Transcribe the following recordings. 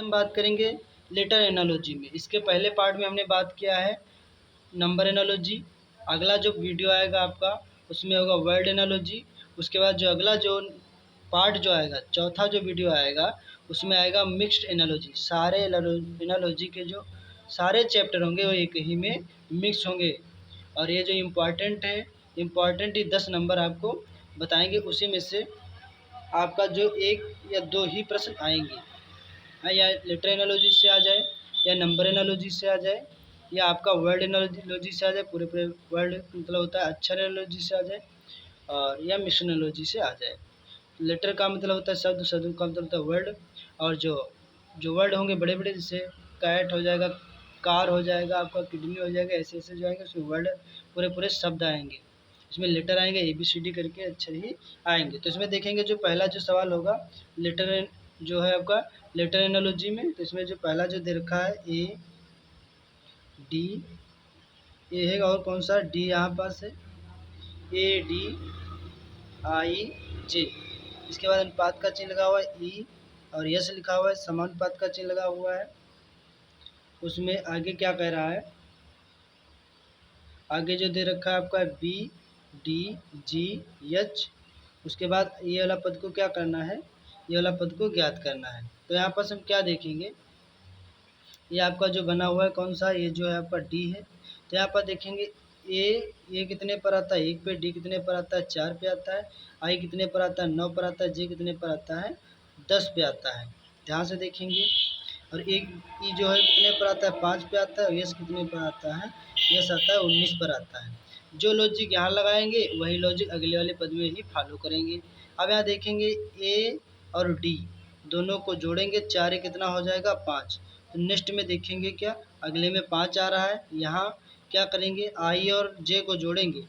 हम बात करेंगे लेटर एनालॉजी में। इसके पहले पार्ट में हमने बात किया है नंबर एनालॉजी। अगला जो वीडियो आएगा आपका उसमें होगा वर्ड एनालॉजी। उसके बाद जो अगला जो पार्ट जो आएगा, चौथा जो वीडियो आएगा, उसमें आएगा मिक्स्ड एनालॉजी। सारे एनालॉजी के जो सारे चैप्टर होंगे वो एक ही में मिक्स होंगे। और ये जो इम्पॉर्टेंट है, इम्पॉर्टेंट ही 10 नंबर आपको बताएंगे। उसी में से आपका जो 1 या 2 ही प्रश्न आएंगे, या लेटर एनालॉजी से आ जाए, या नंबर एनालॉजी से आ जाए, या आपका वर्ड एनालॉजी से आ जाए, पूरे पूरे वर्ड मतलब होता है अक्षर एनालॉजी से आ जाए, और या मिक्स एनालॉजी से आ जाए। लेटर का मतलब होता है शब्द, शब्द का मतलब होता है वर्ड। और जो जो वर्ड होंगे बड़े बड़े, जैसे कैट हो जाएगा, कार हो जाएगा, आपका किडनी हो जाएगा, ऐसे ऐसे जो आएंगे उसमें वर्ड पूरे पूरे शब्द आएंगे। इसमें लेटर आएंगे ABCD करके अक्षर ही आएंगे। तो इसमें देखेंगे जो पहला जो सवाल होगा लेटर जो है आपका लेटर एनालॉजी में, तो इसमें जो पहला जो दे रखा है AD, ए है, और कौन सा डी यहाँ पास है, ADIJ। इसके बाद अनुपात का चिन्ह लगा हुआ है E, और यस लिखा हुआ है, समानुपात का चिन्ह लगा हुआ है। उसमें आगे क्या कह रहा है, आगे जो दे रखा है आपका BDGH। उसके बाद ये वाला पद को क्या करना है, ये वाला पद को ज्ञात करना है। तो यहाँ पर हम क्या देखेंगे, ये आपका जो बना हुआ है कौन सा, ये जो है आपका D है। तो यहाँ पर देखेंगे ए कितने पर आता है 1 पे, डी कितने पर आता है 4 पे आता है, आई कितने पर आता है 9 पर आता है, जे कितने पर आता है 10 पे आता है। ध्यान से देखेंगे। और एक ई जो है कितने पर आता है 5 पे आता है, और यस कितने पर आता है, यस आता है 19 पर आता है। जो लॉजिक यहाँ लगाएंगे वही लॉजिक अगले वाले पद में ही फॉलो करेंगे। अब यहाँ देखेंगे ए और डी दोनों को जोड़ेंगे, 4 कितना हो जाएगा 5। तो नेक्स्ट में देखेंगे क्या, अगले में 5 आ रहा है, यहाँ क्या करेंगे आई और जे को जोड़ेंगे,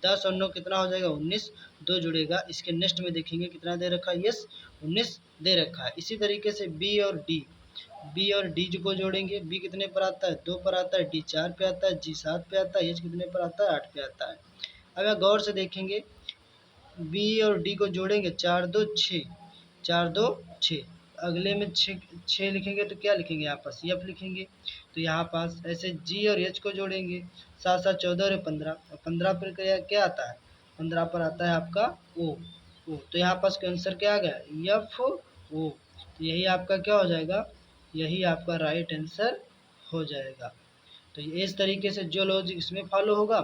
10 और 9 कितना हो जाएगा 19, 2 जुड़ेगा। इसके नेक्स्ट में देखेंगे कितना दे रखा है, यस 19 दे रखा है। इसी तरीके से बी और डी को जोड़ेंगे, बी कितने पर आता है 2 पर आता है, डी 4 पे आता है, जी 7 पे आता है, एच कितने पर आता है 8 पे आता है। अब यहाँ गौर से देखेंगे, बी और डी को जोड़ेंगे, 4 2 6, 4 2 6, अगले में 6 लिखेंगे तो क्या लिखेंगे, यहाँ पास एफ लिखेंगे। तो यहाँ पास ऐसे जी और एच को जोड़ेंगे, 7 7 14 और 15, और 15 पर क्या आता है, 15 पर आता है आपका ओ। तो यहाँ पास आंसर क्या आ गया एफ ओ। तो यही आपका क्या हो जाएगा, यही आपका राइट आंसर हो जाएगा। तो इस तरीके से जो लॉजिक इसमें फॉलो होगा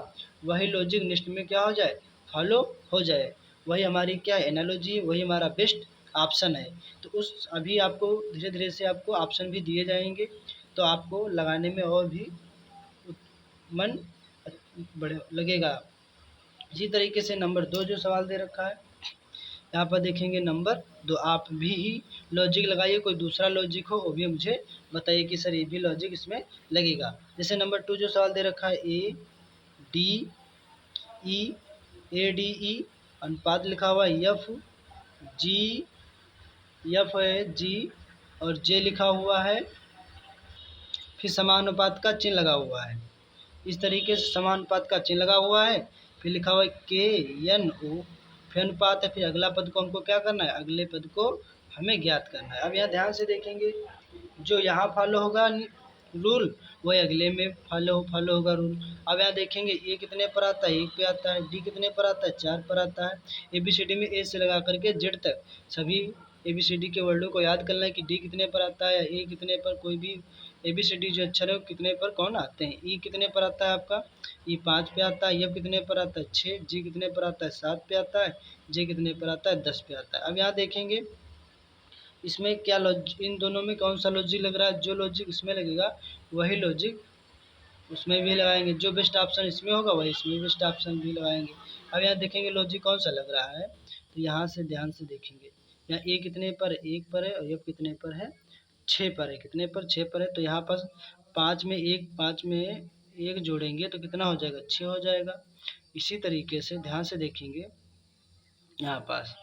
वही लॉजिक नेक्स्ट में क्या हो जाए, फॉलो हो जाए। वही हमारी क्या एनालॉजी, वही हमारा बेस्ट ऑप्शन है। तो उस अभी आपको धीरे धीरे से आपको ऑप्शन भी दिए जाएंगे, तो आपको लगाने में और भी मन बड़े लगेगा। इसी तरीके से नंबर 2 जो सवाल दे रखा है, यहाँ पर देखेंगे नंबर 2, आप भी लॉजिक लगाइए, कोई दूसरा लॉजिक हो वो भी मुझे बताइए कि सर ये भी लॉजिक इसमें लगेगा। जैसे नंबर 2 जो सवाल दे रखा है ADE, अनुपात लिखा हुआ है एफ है जी, और जे लिखा हुआ है, फिर समानुपात का चिन्ह लगा हुआ है। इस तरीके से समानुपात का चिन्ह लगा हुआ है, फिर लिखा हुआ है KNO, फिर अनुपात है, फिर अगला पद को हमको क्या करना है, अगले पद को हमें ज्ञात करना है। अब यहाँ ध्यान से देखेंगे, जो यहाँ फॉलो होगा रूल वही अगले में फॉलो होगा रूल। अब यहाँ देखेंगे ए कितने पर आता है 1 पे आता है, डी कितने पर आता है 4 पर आता है। ABCD में ए से लगा करके जेड तक सभी ABCD के वर्डों को याद करना है कि डी कितने पर आता है, ए कितने पर, कोई भी ABCD जो अक्षर है कितने पर कौन आते हैं। ई कितने पर आता है आपका, ई 5 पे आता है, एफ कितने पर आता है 6, जी कितने पर आता है 7 पे आता है, जे कितने पर आता है 10 पे आता है। अब यहाँ देखेंगे इसमें क्या लॉजिक, इन दोनों में कौन सा लॉजिक लग रहा है, जो लॉजिक इसमें लगेगा वही लॉजिक उसमें भी लगाएंगे, जो बेस्ट ऑप्शन इसमें होगा वही इसमें बेस्ट ऑप्शन भी लगाएंगे। अब यहाँ देखेंगे लॉजिक कौन सा लग रहा है, तो यहाँ से ध्यान से देखेंगे, यहाँ ए कितने पर 1 पर है, और एफ कितने पर है 6 पर है, कितने पर 6 पर है। तो यहाँ पर 5 में 1 जोड़ेंगे तो कितना हो जाएगा 6 हो जाएगा। इसी तरीके से ध्यान से देखेंगे, यहाँ पास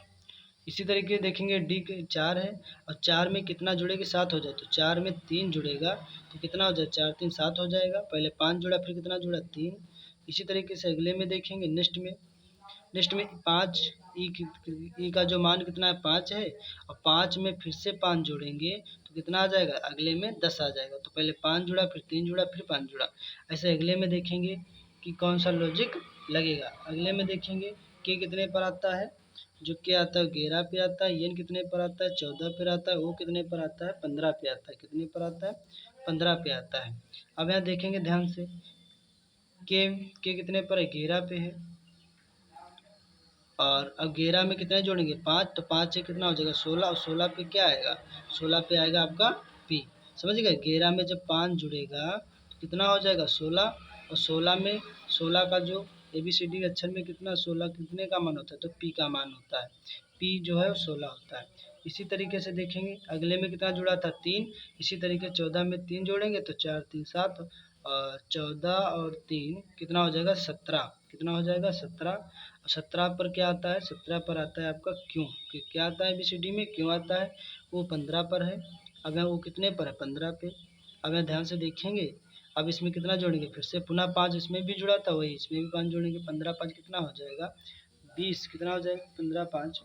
इसी तरीके से देखेंगे डी 4 है, और 4 में कितना जुड़ेगा 7 हो जाए, तो 4 में 3 जुड़ेगा तो कितना हो जाए 4 3 7 हो जाएगा। पहले 5 जुड़ा, फिर कितना जुड़ा 3। इसी तरीके से अगले में देखेंगे नेक्स्ट में 5 ई का जो मान कितना है 5 है, और 5 में फिर से 5 जोड़ेंगे तो कितना आ जाएगा, अगले में 10 आ जाएगा। तो पहले 5 जुड़ा, फिर 3 जुड़ा, फिर 5 जुड़ा। ऐसे अगले में देखेंगे कि कौन सा लॉजिक लगेगा। अगले में देखेंगे के कितने पर आता है, जो के आता है 11 पे आता है, एन कितने पर आता है 14 पर आता है, ओ कितने पर आता है 15 पे आता है। कितने पर आता है 15 पे आता है। अब यहाँ देखेंगे ध्यान से, के कितने पर है 11 पे है, और अब 11 में कितने जोड़ेंगे 5, तो 5 से कितना हो जाएगा 16, और 16 पे क्या आएगा, 16 पे आएगा आपका पी। समझ गए, 11 में जब 5 जुड़ेगा तो कितना हो जाएगा 16, और 16 में 16 का जो ABCD अक्षर में कितना 16 कितने का मान होता है, तो पी का मान होता है। पी जो है वो 16 होता है। इसी तरीके से देखेंगे अगले में कितना जुड़ा था 3, इसी तरीके 14 में 3 जोड़ेंगे तो 4 3 7, और 14 और 3 कितना हो जाएगा 17, कितना हो जाएगा 17। 17 पर क्या आता है, 17 पर आता है आपका क्यों, क्या आता है ABCD में क्यों आता है, वो 15 पर है। अब यहाँ वो कितने पर है 15 पे। अब यहाँ ध्यान से देखेंगे, अब इसमें कितना जोड़ेंगे, फिर से पुनः 5 इसमें भी जुड़ा था, वही इसमें भी 5 जोड़ेंगे, 15 5 कितना हो जाएगा 20, कितना हो जाएगा 15 5,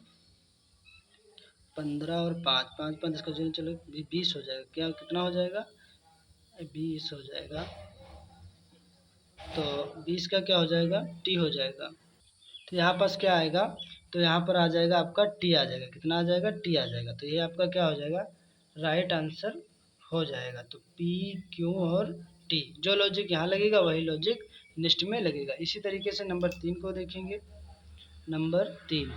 15 और 5 5 5 इसका जोड़ चलो 20 हो जाएगा। क्या कितना हो जाएगा 20 हो जाएगा, तो 20 का क्या हो जाएगा टी हो जाएगा। तो यहाँ पास क्या आएगा, तो यहाँ पर आ जाएगा आपका टी आ जाएगा, कितना आ जाएगा टी आ जाएगा। तो ये आपका क्या हो जाएगा राइट आंसर हो जाएगा। तो पी क्यू और टी, जो लॉजिक यहाँ लगेगा वही लॉजिक नेक्स्ट में लगेगा। इसी तरीके से नंबर 3 को देखेंगे। नंबर 3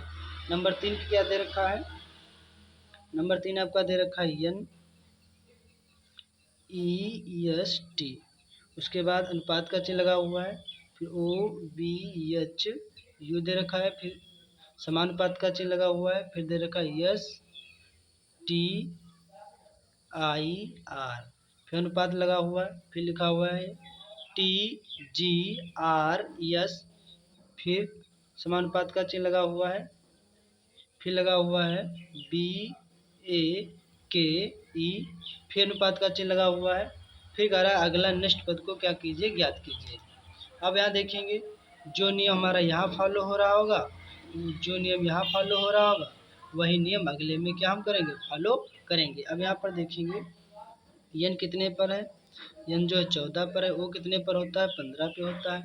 की क्या दे रखा है, नंबर 3 आपका दे रखा है NEST, उसके बाद अनुपात का चिन्ह लगा हुआ है, फिर OBHU दे रखा है, फिर समानुपात का चिन्ह लगा हुआ है, फिर दे रखा है STIR, फिर अनुपात लगा हुआ है, फिर लिखा हुआ है TGRS, फिर समानुपात का चिन्ह लगा हुआ है, फिर लगा हुआ है BAKE, फिर अनुपात का चिन्ह लगा हुआ है, फिर कह रहा है अगला नेक्स्ट पद को क्या कीजिए ज्ञात कीजिए। अब यहाँ देखेंगे जो नियम हमारा यहाँ फॉलो हो रहा होगा, जो नियम यहाँ फॉलो हो रहा होगा वही नियम अगले में क्या हम करेंगे फॉलो करेंगे। अब यहाँ पर देखेंगे एन कितने पर है, एन जो है 14 पर है, वो कितने पर होता है 15 पे होता है,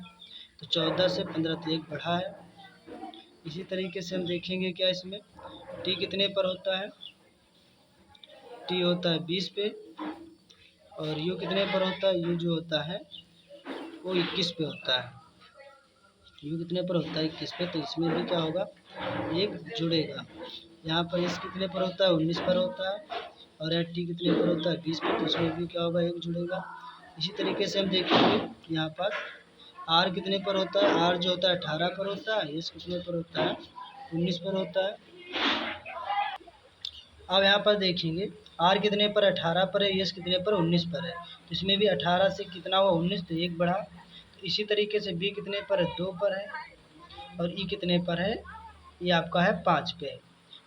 तो 14 से 15 तो एक बढ़ा है। इसी तरीके से हम देखेंगे क्या इसमें टी कितने पर होता है, टी होता है 20 पे, और यू कितने पर होता है, यू जो होता है वो 21 पे होता है, यू कितने पर होता है 21 पे, तो इसमें भी क्या होगा एक जुड़ेगा। यहाँ पर एस कितने पर होता है 19 पर होता है, और यहाँ टी कितने पर होता है 20 पे, तो इसमें भी क्या होगा एक जुड़ेगा। इसी तरीके से हम देखेंगे यहाँ पर आर कितने पर होता है, आर जो होता है 18 पर होता है, एस कितने पर होता है 19 पर होता है। अब यहाँ पर देखेंगे आर कितने पर 18 पर है, एस कितने पर 19 पर है, तो इसमें भी 18 से कितना हुआ 19, तो एक बढ़ा। तो इसी तरीके से बी कितने पर है 2 पर है, और ई कितने पर है, ये आपका है 5 पे।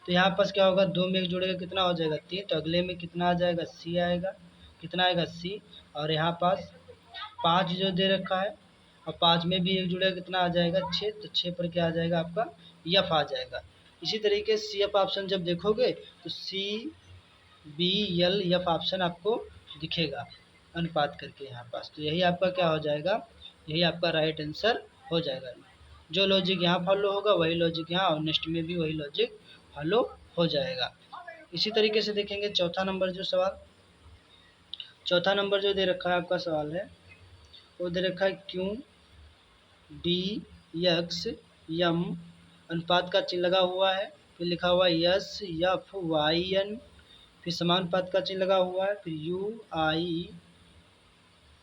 तो यहाँ पास क्या होगा 2 में एक जुड़ेगा कितना हो जाएगा 3, तो अगले में कितना आ जाएगा सी आएगा, कितना आएगा सी, और यहाँ पास 5 जो दे रखा है, और 5 में भी एक जुड़ेगा कितना आ जाएगा 6, तो 6 पर क्या आ जाएगा आपका एफ आ जाएगा। इसी तरीके से सी एफ ऑप्शन जब देखोगे तो CBLF ऑप्शन आपको दिखेगा अनुपात करके यहाँ पास, तो यही आपका क्या हो जाएगा, यही आपका राइट आंसर हो जाएगा। जो लॉजिक यहाँ फॉलो होगा वही लॉजिक यहाँ, और नेक्स्ट में भी वही लॉजिक फॉलो हो जाएगा। इसी तरीके से देखेंगे चौथा नंबर जो सवाल, चौथा नंबर जो दे रखा है आपका सवाल है वो दे रखा है QDXM, अनुपात का चिन्ह लगा हुआ है, फिर लिखा हुआ है SFYN, फिर समानुपात का चिन्ह लगा हुआ है, फिर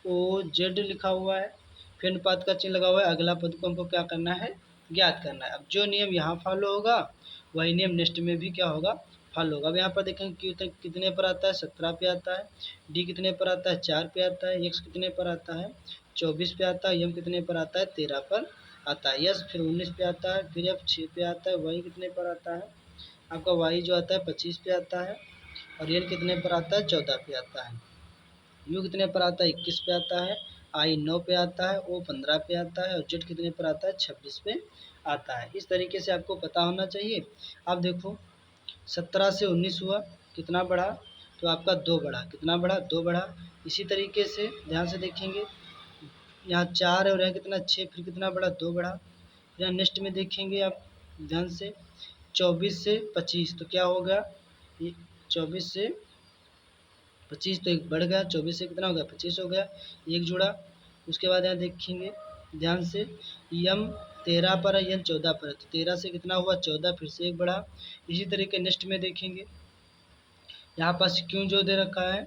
UIOZ लिखा हुआ है, फिर अनुपात का चिन्ह लगा हुआ है। अगला पद को हमको क्या करना है ज्ञात करना है। अब जो नियम यहाँ फॉलो होगा वही नियम नेक्स्ट में भी क्या होगा फॉलो होगा। अब यहाँ पर देखेंगे क्यू कितने पर आता है 17 पे आता है, डी कितने पर आता है 4 पे आता है, एक्स कितने पर आता है 24 पे आता है, एम कितने पर आता है 13 पर आता है, यस फिर 19 पे आता है, फिर एफ 6 पे आता है, वाई कितने पर आता है आपका वाई जो आता है 25 पे आता है, और एन कितने पर आता है 14 पे आता है, यू कितने पर आता है 21 पे आता है, आई 9 पे आता है, ओ 15 पे आता है, और जेड कितने पर आता है 26 पे आता है। इस तरीके से आपको पता होना चाहिए। अब देखो 17 से 19 हुआ कितना बढ़ा, तो आपका 2 बढ़ा, कितना बढ़ा, 2 बढ़ा। इसी तरीके से ध्यान से देखेंगे, यहाँ 4 है और यहाँ कितना 6, फिर कितना बढ़ा, 2 बढ़ा। यहाँ नेक्स्ट में देखेंगे आप ध्यान से, 24 से 25 तो क्या हो गया, ये 24 से 25 तो एक बढ़ गया, 24 से कितना हो गया, 25 हो गया, एक जुड़ा। उसके बाद यहाँ देखेंगे ध्यान से, यम 13 पर है, यम 14 पर है, तो 13 से कितना हुआ, 14, फिर से एक बढ़ा। इसी तरीके नेक्स्ट में देखेंगे, यहाँ पास क्यों जो दे रखा है,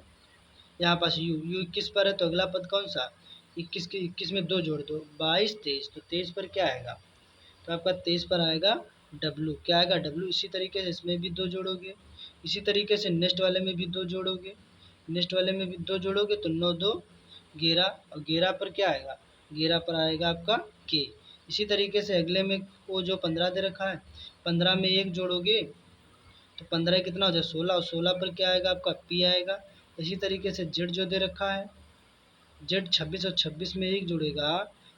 यहाँ पास यू 21 पर है, तो अगला पद कौन सा, 21 के 21 में 2 जोड़ दो, 22 23, तो 23 पर क्या आएगा, तो आपका 23 पर आएगा डब्लू, क्या आएगा, डब्लू। इसी तरीके से इसमें भी 2 जोड़ोगे, इसी तरीके से नेक्स्ट वाले में भी 2 जोड़ोगे, नेक्स्ट वाले में भी 2 जोड़ोगे, तो 9 2 11, और 11 पर क्या आएगा, 11 पर आएगा आपका के। इसी तरीके से अगले में वो जो 15 दे रखा है, 15 में 1 जोड़ोगे तो 15 कितना हो जाए, 16, और 16 पर क्या आएगा, आपका पी आएगा। इसी तरीके से जेड जो दे रखा है, जेड 26, और 26 में 1 जुड़ेगा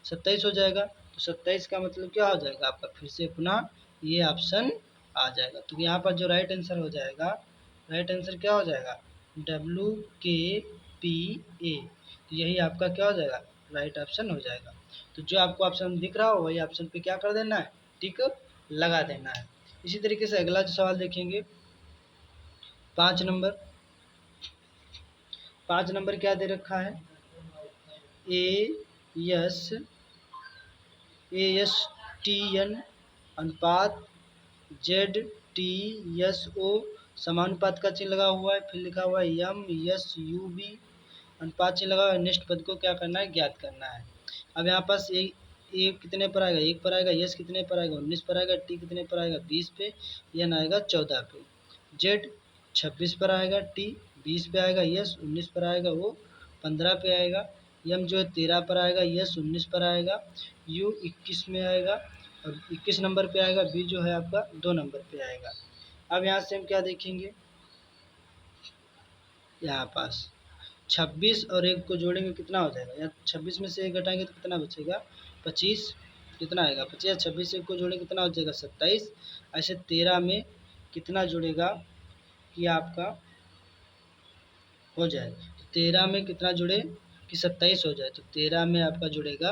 27 हो जाएगा, तो 27 का मतलब क्या हो जाएगा आपका, फिर से पुनः ये ऑप्शन आ जाएगा। तो यहाँ पर जो राइट आंसर हो जाएगा, राइट आंसर क्या हो जाएगा, डब्ल्यू के पी ए, तो यही आपका क्या हो जाएगा, राइट ऑप्शन हो जाएगा। तो जो आपको ऑप्शन दिख रहा हो वही ऑप्शन पे क्या कर देना है, टिक लगा देना है। इसी तरीके से अगला जो सवाल देखेंगे 5 नंबर, 5 नंबर क्या दे रखा है, एस टी एन अनुपात जेड टी एस ओ समानुपात का चिन्ह लगा हुआ है, फिर लिखा हुआ है एम एस यू बी अनुपात चिन्ह लगा हुआ है। नेक्स्ट पद को क्या करना है, ज्ञात करना है। अब यहाँ पास ए कितने पर आएगा, 1 पर आएगा, यस कितने पर आएगा, 19 पर आएगा, टी कितने पर आएगा, 20 पे, एन आएगा 14 पे, जेड 26 पर आएगा, टी 20 पे आएगा, यस 19 पर आएगा, वो 15 पे आएगा, एम जो है 13 पर आएगा, यस 19 पर आएगा, यू 21 में आएगा और 21 नंबर पे आएगा, बी जो है आपका 2 नंबर पे आएगा। अब यहाँ से हम क्या देखेंगे, यहाँ पास 26 और 1 को जोड़ेंगे कितना हो जाएगा, यहाँ 26 में से 1 घटाएंगे तो कितना बचेगा, 25, कितना आएगा 25, 26 से 1 को जोड़ेंगे कितना हो जाएगा 27, ऐसे 13 में कितना जुड़ेगा कि आपका हो जाए, तो 13 में कितना जुड़े कि 27 हो जाए, तो 13 में आपका जुड़ेगा,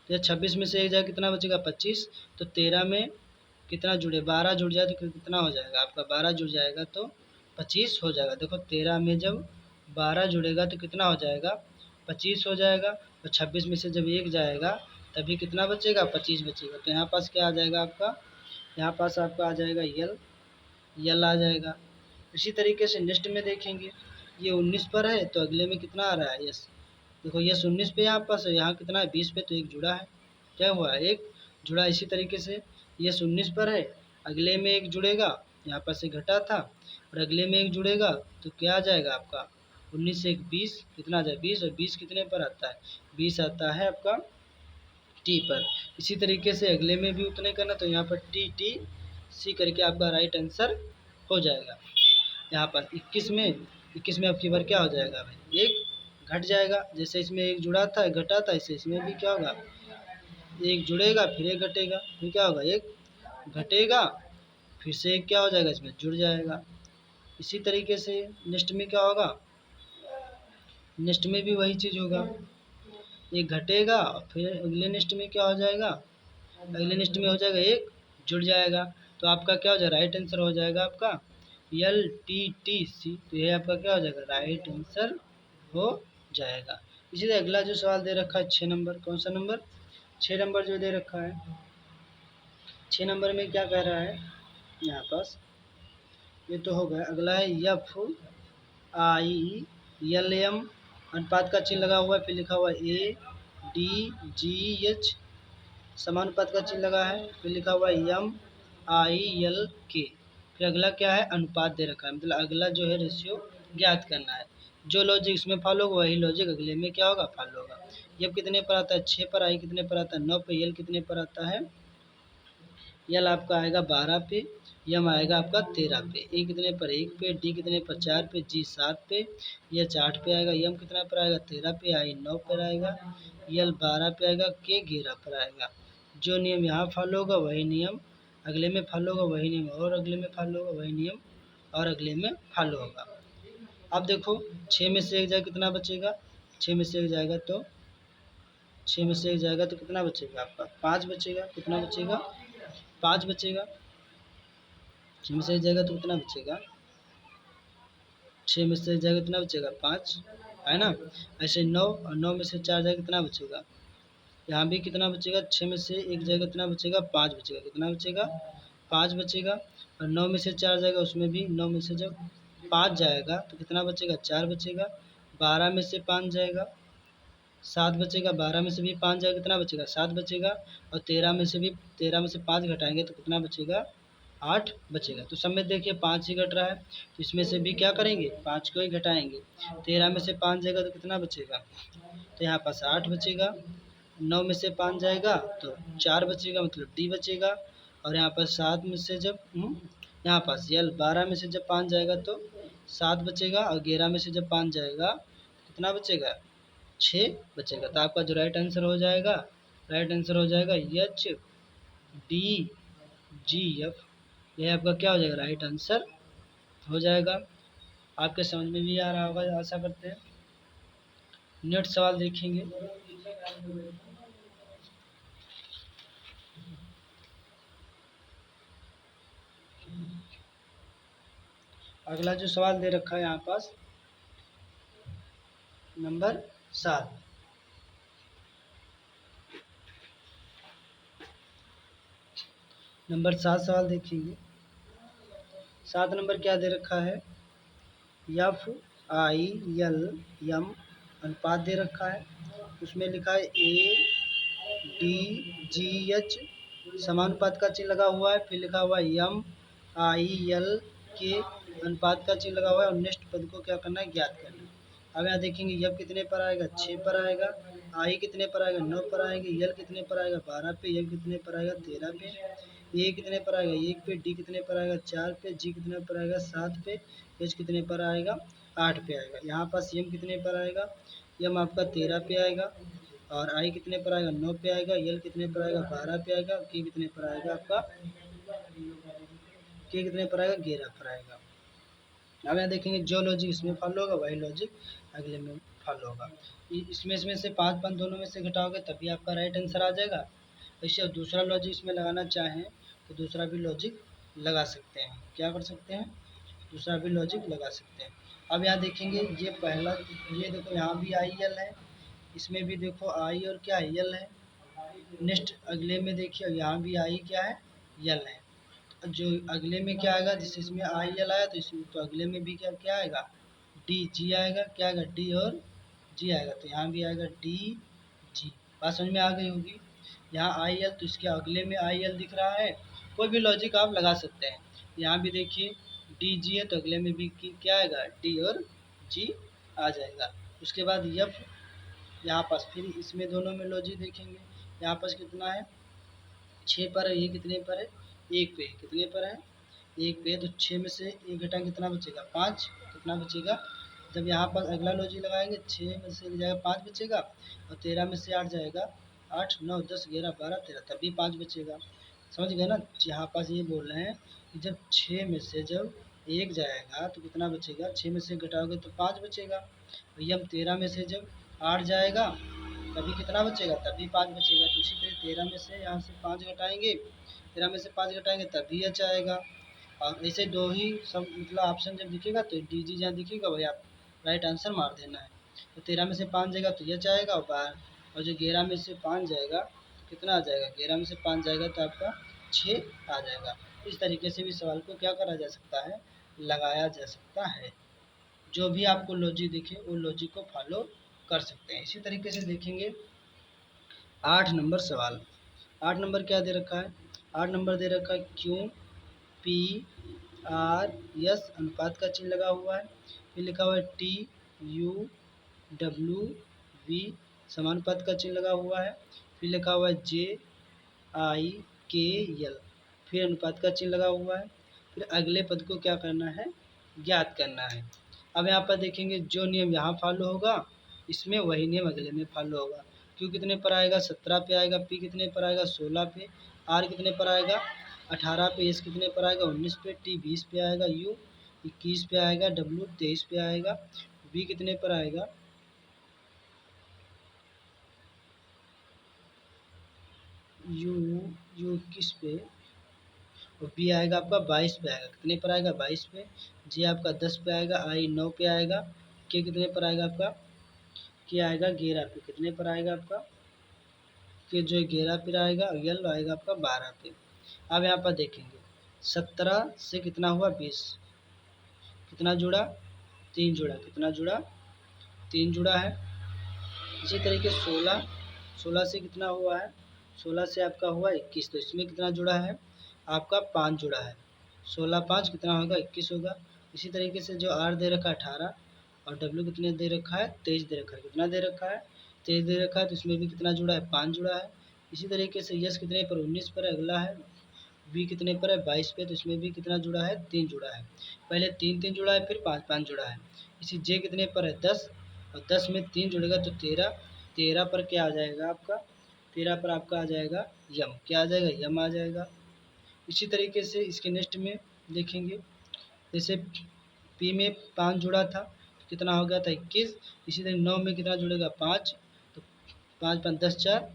तो 26 में से 1 जाए कितना बचेगा 25, तो 13 में कितना जुड़े 12 जुड़ जाए तो कितना हो जाएगा आपका, 12 जुड़ जाएगा तो 25 हो जाएगा। देखो 13 में जब 12 जुड़ेगा तो कितना हो जाएगा, 25 हो जाएगा, और 26 में से जब 1 जाएगा तभी कितना बचेगा, 25 बचेगा। तो यहाँ पास क्या आ जाएगा आपका, यहाँ पास आपका आ जाएगा यल आ जाएगा। इसी तरीके से नेक्स्ट में देखेंगे, ये 19 पर है तो अगले में कितना आ रहा है, यस, देखो यस 19 पे यहाँ पास है, यहाँ कितना है 20 पे, तो एक जुड़ा है, क्या हुआ है, एक जुड़ा। इसी तरीके से यस 19 पर है, अगले में एक जुड़ेगा, यहाँ पर से घटा था, और अगले में एक जुड़ेगा तो क्या आ जाएगा आपका, 19 से 1 20, कितना आ जाए 20, और 20 कितने पर आता है, 20 आता है आपका टी पर। इसी तरीके से अगले में भी उतने करना, तो यहाँ पर टी टी सी करके आपका राइट आंसर हो जाएगा। यहाँ पर 21 में आपकी बार क्या हो जाएगा भाई, एक घट जाएगा, जैसे इसमें एक जुड़ा था एक घटा था, ऐसे इसमें भी क्या होगा, एक जुड़ेगा फिर एक घटेगा, फिर क्या होगा, एक घटेगा फिर से एक क्या हो जाएगा, इसमें जुड़ जाएगा। इसी तरीके से नेक्स्ट में क्या होगा, नेक्स्ट में भी वही चीज़ होगा, एक घटेगा और फिर अगले नेक्स्ट में क्या हो जाएगा, अगले नेक्स्ट में हो जाएगा एक जुड़ जाएगा। तो आपका क्या हो जाएगा, राइट आंसर हो जाएगा आपका एल टी टी सी, तो ये आपका क्या हो जाएगा, राइट आंसर हो जाएगा। इसी तरह अगला जो सवाल दे रखा है 6 नंबर, कौन सा नंबर, 6 नंबर जो दे रखा है, 6 नंबर में क्या कह रहा है, यहाँ पास ये तो हो गया। अगला है एफ आई एल एम अनुपात का चिन्ह लगा हुआ है, फिर लिखा हुआ है ए डी जी एच समानुपात का चिन्ह लगा है, फिर लिखा हुआ है एम आई एल के, फिर अगला क्या है, अनुपात दे रखा है, मतलब अगला जो है रेशियो ज्ञात करना है। जो लॉजिक इसमें फॉलो होगा वही लॉजिक अगले में क्या होगा, फॉलो होगा। एफ कितने पर आता है 6 पर, आई कितने पर आता है 9 पे, एल कितने पर आता है, एल आपका आएगा 12 पे, एम आएगा आपका 13 पे, ए कितने पर 1 पे, डी कितने पर 4 पे, जी 7 पे, एच 8 पे आएगा, एम कितना पर आएगा 13 पे, आई 9 पर आएगा, एल 12 पे आएगा, के 11 पर आएगा। जो नियम यहाँ फॉलो होगा वही नियम अगले में फॉलो होगा वही नियम और अगले में फॉलो होगा वही नियम और अगले में फॉलो होगा। अब देखो 6 में से 1 जाएगा कितना बचेगा, 6 में से 1 जाएगा तो 6 में से 1 जाएगा तो कितना बचेगा आपका 5 बचेगा, कितना बचेगा 5 बचेगा। 6 में से 1 जाएगा तो कितना बचेगा, 6 में से 1 जाएगा कितना बचेगा 5 है ना। ऐसे 9 और 9 में से 4 जाएगा कितना बचेगा, यहाँ भी कितना बचेगा 6 में से 1 जाएगा कितना बचेगा 5 बचेगा, कितना बचेगा 5 बचेगा। और 9 में से 4 जाएगा उसमें भी 9 में से जब 5 जाएगा तो कितना बचेगा 4 बचेगा। 12 में से 5 जाएगा 7 बचेगा, 12 में से भी 5 जाएगा कितना बचेगा 7 बचेगा। और 13 में से 5 घटाएंगे तो कितना बचेगा 8 बचेगा। तो सब में देखिए 5 ही घट रहा है तो इसमें से भी क्या करेंगे 5 को ही घटाएंगे। 13 में से 5 जाएगा तो कितना बचेगा, तो यहाँ पास 8 बचेगा। 9 में से 5 जाएगा तो 4 बचेगा मतलब डी बचेगा। और यहाँ पर 7 में से जब यहाँ पास यल 12 में से जब 5 जाएगा तो 7 बचेगा। और 11 में से जब 5 जाएगा कितना बचेगा 6 बचेगा। तो आपका जो राइट आंसर हो जाएगा, राइट आंसर हो जाएगा एच डी जी एफ। यह आपका क्या हो जाएगा राइट आंसर हो जाएगा। आपके समझ में भी आ रहा होगा आशा करते हैं। नेक्स्ट सवाल देखेंगे। अगला जो सवाल दे रखा है यहाँ पास नंबर 7। नंबर 7 सवाल देखेंगे। 7 नंबर क्या दे रखा है, एफ आई एल एम अनुपात दे रखा है। उसमें लिखा है ए डी जी एच समानुपात का चिन्ह लगा हुआ है। फिर लिखा हुआ है एम आई एल के अनुपात का चिन्ह लगा हुआ है। और नेक्स्ट पद को क्या करना है ज्ञात करना है। अब यहाँ देखेंगे एफ कितने पर आएगा 6 पर आएगा, आई कितने पर आएगा 9 पर आएगा, एल कितने पर आएगा 12 पे, एम कितने पर आएगा 13 पे, ए कितने पर आएगा 1 पे, डी कितने पर आएगा 4 पे, जी कितने पर आएगा 7 पे, एच कितने पर आएगा 8 पे आएगा। यहाँ पास एम कितने पर आएगा, एम आपका 13 पे आएगा। और आई कितने पर आएगा 9 पे आएगा, एल कितने पर आएगा 12 पे आएगा, के कितने पर आएगा आपका के कितने पर आएगा 11 पर आएगा। अब यहाँ देखेंगे जो लॉजिक इसमें फॉलो होगा वही लॉजिक अगले में फॉलो होगा। इसमें से 5 दोनों में से घटाओगे तभी आपका राइट आंसर आ जाएगा। वैसे दूसरा लॉजिक इसमें लगाना चाहें तो दूसरा भी लॉजिक लगा सकते हैं। क्या कर सकते हैं, दूसरा भी लॉजिक लगा सकते हैं। अब यहाँ देखेंगे ये पहला, ये देखो यहाँ भी आई एल है, इसमें भी देखो आई और क्या एल है। नेक्स्ट अगले में देखिए यहाँ भी आई क्या है एल है। जो अगले में क्या आएगा, जिस इसमें आई एल आया तो इसमें तो अगले में भी क्या क्या आएगा डी जी आएगा। क्या आएगा डी और जी आएगा। तो यहाँ भी आएगा डी जी। बात समझ में आ गई होगी। यहाँ आई एल तो इसके अगले में आई एल दिख रहा है। कोई भी लॉजिक आप लगा सकते हैं। यहाँ भी देखिए डी जी है तो अगले में भी क्या आएगा डी और जी आ जाएगा। उसके बाद एफ यहाँ पास फिर इसमें दोनों में लॉजिक देखेंगे। यहाँ पास कितना है 6 पर है, ये कितने पर है 1 पे, कितने पर है 1 पे। तो 6 में से 1 घटा कितना बचेगा 5, कितना बचेगा। जब यहाँ पर अगला लॉजिक लगाएंगे 6 में से 1 जाएगा 5 बचेगा। और 13 में से 8 जाएगा 8 9 10 11 12 13 तभी 5 बचेगा। समझ गए ना। यहाँ पास ये बोल रहे हैं कि जब 6 में से जब 1 जाएगा तो कितना बचेगा, 6 में से घटाओगे तो 5 बचेगा। भैया हम 13 में से जब 8 जाएगा तभी कितना बचेगा, तभी 5 बचेगा। तो इसी तरह 13 में से यहाँ से 5 घटाएंगे, 13 में से 5 घटाएंगे तभी एच आएगा। और ऐसे दो ही सब मतलब ऑप्शन जब दिखेगा तो डी जी जहाँ दिखेगा वही आप राइट आंसर मार देना है। तो 13 में से 5 जाएगा तो एच आएगा। और जो 11 में से 5 जाएगा तो कितना आ जाएगा, 11 में से 5 जाएगा तो आपका 6 आ जाएगा। इस तरीके से भी सवाल को क्या करा जा सकता है, लगाया जा सकता है। जो भी आपको लॉजिक दिखे वो लॉजिक को फॉलो कर सकते हैं। इसी तरीके से देखेंगे 8 नंबर सवाल। 8 नंबर क्या दे रखा है, 8 नंबर दे रखा है क्यू पी आर एस अनुपात का चिन्ह लगा हुआ है। फिर लिखा हुआ है टी यू डब्ल्यू वी समानुपात का चिन्ह लगा हुआ है। फिर लिखा हुआ है जे आई के एल फिर अनुपात का चिन्ह लगा हुआ है। फिर अगले पद को क्या करना है ज्ञात करना है। अब यहाँ पर देखेंगे जो नियम यहाँ फॉलो होगा इसमें वही नियम अगले में फॉलो होगा। क्यू कितने पर आएगा 17 पे आएगा, पी कितने पर आएगा 16 पे, आर कितने पर आएगा 18 पे एस कितने पर आएगा 19 पे, टी 20 पे आएगा, यू 21 पे आएगा, डब्ल्यू 23 पे आएगा, बी कितने पर आएगा यू यू 21 पे, और बी आएगा आपका 22 पे आएगा। कितने पर आएगा 22 पे। जी आपका 10 पे आएगा, आई 9 पे आएगा, के कितने पर आएगा आपका के आएगा 11 पे। कितने पर आएगा आपका के जो है 11 पे आएगा, और यल आएगा आपका 12 पे। अब यहाँ पर देखेंगे 17 से कितना हुआ 20, कितना जुड़ा 3 जुड़ा, कितना जुड़ा 3 जुड़ा है। इसी तरीके 16 से कितना हुआ है 16 से आपका हुआ 21, तो इसमें कितना जुड़ा है आपका 5 जुड़ा है। 16 5 कितना होगा 21 होगा। इसी तरीके से जो आर दे रखा है 18, और डब्ल्यू कितने दे रखा है 23 दे रखा है। कितना दे रखा है 23 दे रखा है, तो इसमें भी कितना जुड़ा है 5 जुड़ा है। इसी तरीके से यस कितने पर 19 पर अगला है, बी कितने पर है 22 पे, तो इसमें भी कितना जुड़ा है 3 जुड़ा है। पहले 3 3 जुड़ा है, फिर 5 5 जुड़ा है। इसी जे कितने पर है 10, और 10 में 3 जुड़ेगा तो 13, 13 पर क्या आ जाएगा आपका 13 पर आपका आ जाएगा यम, क्या आ जाएगा यम आ जाएगा। इसी तरीके से इसके नेक्स्ट में देखेंगे, जैसे पी में 5 जुड़ा था तो कितना हो गया था 21। इसी तरह 9 में कितना जुड़ेगा 5, तो 5 5 10 4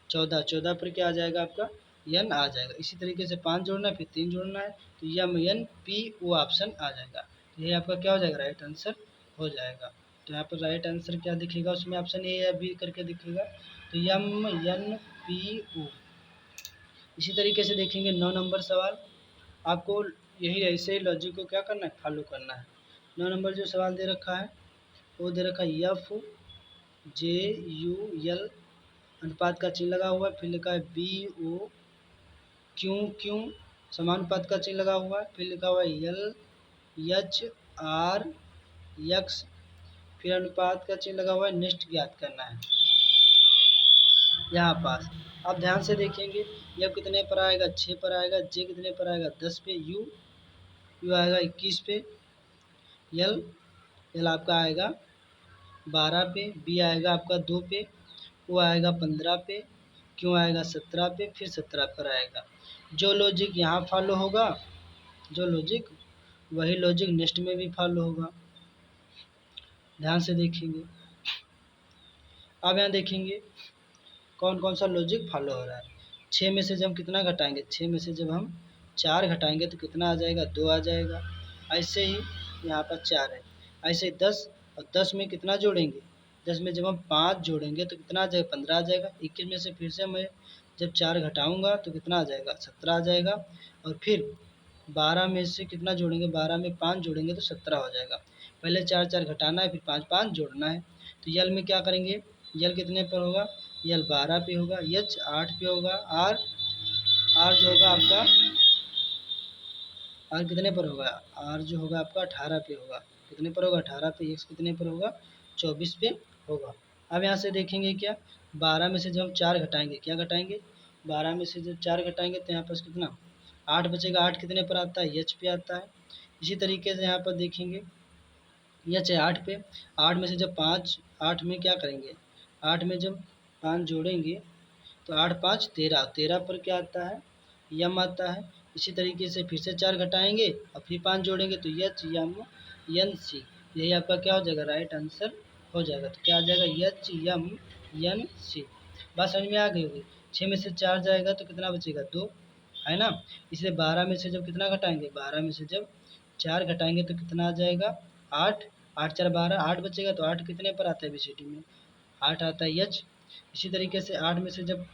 14, 14 पर क्या आ जाएगा आपका यन आ जाएगा। इसी तरीके से 5 जोड़ना है, फिर 3 जोड़ना है, तो यम यन पी ओ ऑप्शन आ जाएगा। तो ये आपका क्या हो जाएगा राइट आंसर हो जाएगा। तो यहाँ पर राइट आंसर क्या दिखेगा उसमें ऑप्शन ए या बी करके दिखेगा, तो यम यन पी ओ। इसी तरीके से देखेंगे 9 नंबर सवाल। आपको यही ऐसे ही लॉजिक को क्या करना है फॉलो करना है। 9 नंबर जो सवाल दे रखा है वो दे रखा है एफ जे यू एल अनुपात का चिन्ह लगा हुआ है, फिर लिखा है बी ओ क्यू क्यू समानुपात का चिन्ह लगा हुआ है, फिर लिखा हुआ है एल एच आर एक्स, फिर अनुपात का चिन्ह लगा हुआ है, नेक्स्ट ज्ञात करना है यहाँ पास। आप ध्यान से देखेंगे एफ कितने पर आएगा 6 पर आएगा, जे कितने पर आएगा 10 पे, यू आएगा 21 पे, एल एल आपका आएगा 12 पे, बी आएगा आपका 2 पे, ओ आएगा 15 पे, क्यू आएगा 17 पे, फिर 17 पर आएगा। जो लॉजिक यहाँ फॉलो होगा, जो लॉजिक वही लॉजिक नेक्स्ट में भी फॉलो होगा। ध्यान से देखेंगे। अब यहाँ देखेंगे कौन कौन सा लॉजिक फॉलो हो रहा है। 6 में से जब हम कितना घटाएंगे, 6 में से जब हम 4 घटाएंगे तो कितना आ जाएगा 2 आ जाएगा। ऐसे ही यहाँ पर 4 है, ऐसे 10, और 10 में कितना जोड़ेंगे 10 में जब हम 5 जोड़ेंगे तो कितना आ जाएगा 15 आ जाएगा। 21 में से फिर से मैं जब 4 घटाऊँगा तो कितना आ जाएगा 17 आ जाएगा। और फिर 12 में से कितना जोड़ेंगे 12 में 5 जोड़ेंगे तो 17 हो जाएगा। पहले 4 4 घटाना है, फिर 5 5 जोड़ना है। तो यल में क्या करेंगे, यल कितने पर होगा यल 12 पे होगा, एच 8 पे होगा, आर आर जो होगा आपका आर कितने पर होगा आर जो होगा आपका 18 पे होगा। कितने पर होगा 18 पे, एक्स कितने पर होगा 24 पे होगा। अब यहाँ से देखेंगे क्या 12 में से जब हम 4 घटाएंगे, क्या घटाएंगे 12 में से जब 4 घटाएंगे तो यहाँ पर कितना 8 बचेगा। 8 कितने पर आता है एच पे आता है। इसी तरीके से यहाँ पर देखेंगे एच है 8 पे, 8 में से जब 5 8 में क्या करेंगे 8 में जब 5 जोड़ेंगे तो 8 5 13, 13 पर क्या आता है यम आता है। इसी तरीके से फिर से 4 घटाएंगे और फिर 5 जोड़ेंगे तो एच यम एन सी, यही आपका क्या हो जाएगा राइट आंसर हो जाएगा। तो क्या आ जाएगा एच यम एन सी। बात समझ में आ गई होगी। 6 में से 4 जाएगा तो कितना बचेगा 2, है ना। इसलिए 12 में से जब कितना घटाएंगे 12 में से जब 4 घटाएंगे तो कितना आ जाएगा 8, 8 4 12, 8 बचेगा। तो 8 कितने पर आता है बीसीडी में 8 आता है एच। इसी तरीके से 8 में से जब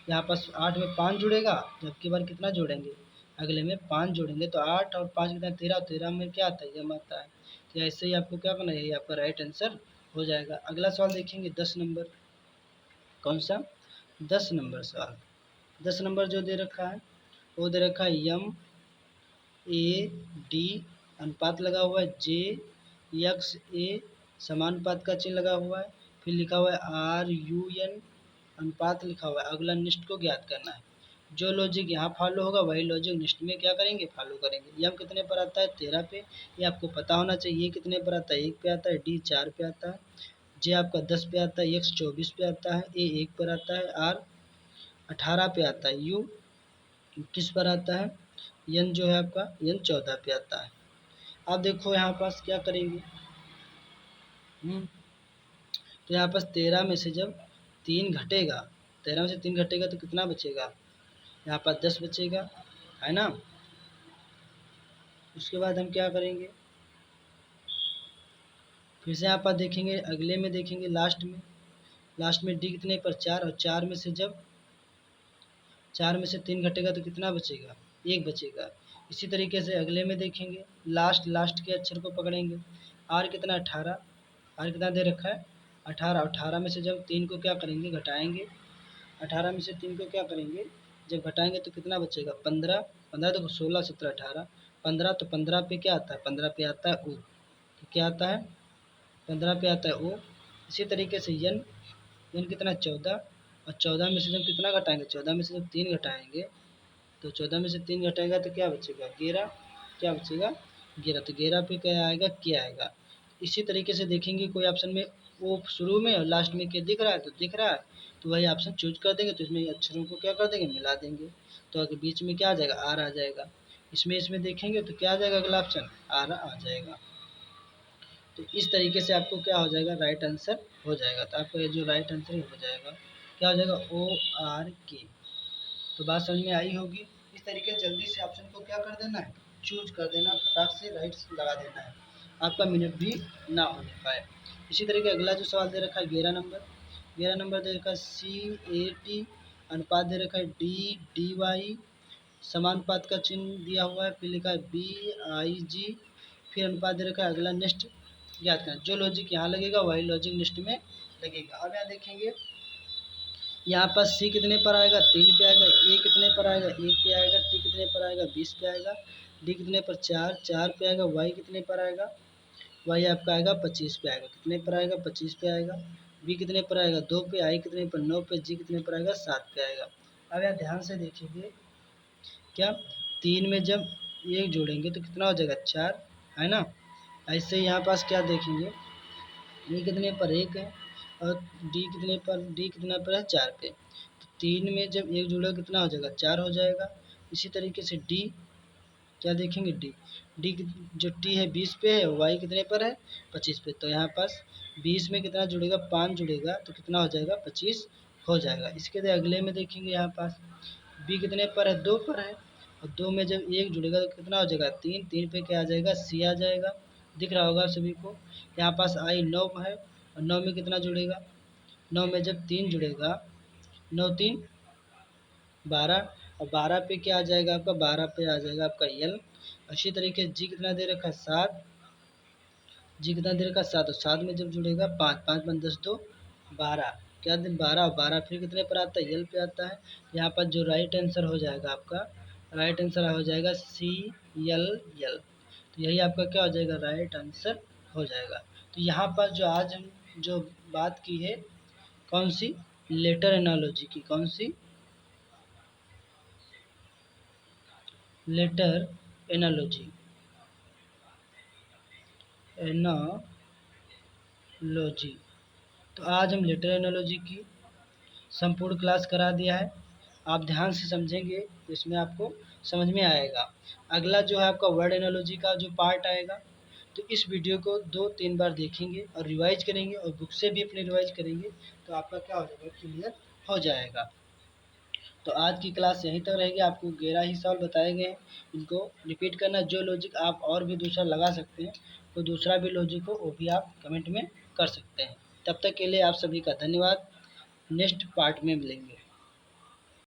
यहाँ पास 8 में 5 जुड़ेगा तो अब की बार कितना जोड़ेंगे अगले में 5 जोड़ेंगे तो 8 और 5 कितना 13, 13 में क्या आता है यम आता है। तो ऐसे ही आपको क्या करना है, यही आपका राइट आंसर हो जाएगा। अगला सवाल देखेंगे 10 नंबर, कौन सा 10 नंबर सवाल। 10 नंबर जो दे रखा है वो दे रखा है यम ए डी अनुपात लगा हुआ है, जे एक्स ए समानुपात का चिन्ह लगा हुआ है, फिर लिखा हुआ है आर यू एन अनुपात लिखा हुआ है। अगला निष्ठ को ज्ञात करना है। जो लॉजिक यहाँ फॉलो होगा वही लॉजिक निष्ठ में क्या करेंगे फॉलो करेंगे। यम कितने पर आता है 13 पे, ये आपको पता होना चाहिए। ये कितने पर आता है 1 पे आता है, डी 4 पे आता है, जे आपका 10 पे आता है, एक्स 24 पे आता है, ए 1 पर आता है, आर 18 पे आता है, यू किस पर आता है, n जो है आपका n 14 पे आता है। आप देखो यहाँ पास क्या करेंगे, तो यहाँ पास 13 में से जब 3 घटेगा, 13 में से 3 घटेगा तो कितना बचेगा, यहाँ पर 10 बचेगा, है ना। उसके बाद हम क्या करेंगे, फिर से यहाँ पर देखेंगे, अगले में देखेंगे, लास्ट में डी कितने पर 4, और 4 में से जब 4 में से 3 घटेगा तो कितना बचेगा, 1 बचेगा। इसी तरीके से अगले में देखेंगे, लास्ट के अक्षर को पकड़ेंगे, आर कितना 18, आर कितना दे रखा है 18, 18 में से जब 3 को क्या करेंगे घटाएंगे, 18 में से 3 को क्या करेंगे जब घटाएंगे तो कितना बचेगा 15, 15 देखो 16 17 18, 15 तो 15 पे क्या आता है, 15 पे आता है ओ, तो क्या आता है 15 पे आता है ओ। इसी तरीके से एन कितना 14, और 14 में से जब कितना घटाएंगे, 14 में से जब 3 घटाएंगे तो 14 में से 3 घटाएगा तो क्या बचेगा 11, क्या बचेगा 11, तो 11 पे क्या आएगा के आएगा। इसी तरीके से देखेंगे कोई ऑप्शन में ओ शुरू में और लास्ट में के दिख रहा है तो दिख रहा है तो वही ऑप्शन चूज कर देंगे, तो इसमें अक्षरों को क्या कर देंगे मिला देंगे, तो अगर बीच में क्या आ जाएगा आर आ जाएगा। इसमें देखेंगे तो क्या आ जाएगा अगला ऑप्शन आर आ जाएगा। तो इस तरीके से आपको क्या हो जाएगा राइट आंसर हो जाएगा। तो आपका ये जो राइट आंसर हो जाएगा क्या हो जाएगा ओ आर के। तो बात समझ में आई होगी। इस तरीके से जल्दी से ऑप्शन को क्या कर देना है चूज कर देना, फटाक से राइट लगा देना है, आपका मिनट भी ना होने पाए। इसी तरीके अगला जो सवाल दे रखा है 11 नंबर दे रखा है CAT, अनुपात दे रखा है DDY, समानुपात का चिन्ह दिया हुआ है, फिर लिखा है BIG, फिर अनुपात दे रखा है। अगला नेक्स्ट याद करना, जो लॉजिक यहाँ लगेगा वही लॉजिक नेक्स्ट में लगेगा। अब यहाँ देखेंगे यहाँ पर सी कितने पर आएगा 3 पे आएगा, ए कितने पर आएगा 1 पे आएगा, टी कितने पर आएगा 20 पे आएगा, डी कितने पर 4 पे आएगा, वाई कितने पर आएगा, वाई आपका आएगा 25 पे आएगा, कितने पर आएगा 25 पे आएगा, बी कितने पर आएगा 2 पे, आई कितने पर 9 पे, जी कितने पर आएगा 7 पे आएगा। अब यहाँ ध्यान से देखेंगे क्या 3 में जब 1 जोड़ेंगे तो कितना हो जाएगा 4, है ना। ऐसे यहाँ पास क्या देखेंगे ए कितने पर 1 है और डी कितना पर है 4 पे, तो 3 में जब 1 जोड़ेगा कितना हो जाएगा 4 हो जाएगा। इसी तरीके से डी क्या देखेंगे डी जो टी है 20 पे है, वाई कितने पर है 25 पे, तो यहाँ पास 20 में कितना जुड़ेगा 5 जुड़ेगा तो कितना हो जाएगा 25 हो जाएगा। इसके बाद अगले में देखेंगे यहाँ पास बी कितने पर है 2 पर है, और 2 में जब 1 जुड़ेगा तो कितना हो जाएगा 3, 3 पे क्या आ जाएगा सी आ जाएगा, दिख रहा होगा सभी को। यहाँ पास आई 9 है और 9 में कितना जुड़ेगा, 9 में जब 3 जुड़ेगा 9 3 12, और 12 पे क्या आ जाएगा आपका 12 पे आ जाएगा आपका एल। इसी तरीके जी कितना दे रखा है 7, जी कितना दे रखा है 7, और 7 में जब जुड़ेगा 5, 5 5 10 2 12, क्या दिन 12, और 12 फिर कितने पर आता है एल पे आता है। यहाँ पर जो राइट आंसर हो जाएगा आपका, राइट आंसर हो जाएगा CL। तो यही आपका क्या हो जाएगा राइट आंसर हो जाएगा। तो यहाँ पर जो आज हम जो बात की है कौन सी लेटर एनालॉजी की, कौन सी लेटर एनालॉजी एनालॉजी। तो आज हम लेटर एनालॉजी की संपूर्ण क्लास करा दिया है। आप ध्यान से समझेंगे तो इसमें आपको समझ में आएगा। अगला जो है आपका वर्ड एनालॉजी का जो पार्ट आएगा, तो इस वीडियो को 2-3 बार देखेंगे और रिवाइज करेंगे और बुक से भी अपने रिवाइज करेंगे तो आपका क्या हो जाएगा क्लियर हो जाएगा। तो आज की क्लास यहीं तक रहेगी। आपको 11 ही सवाल बताए गए हैं, इनको रिपीट करना। जो लॉजिक आप और भी दूसरा लगा सकते हैं, तो दूसरा भी लॉजिक हो वो भी आप कमेंट में कर सकते हैं। तब तक के लिए आप सभी का धन्यवाद। नेक्स्ट पार्ट में मिलेंगे।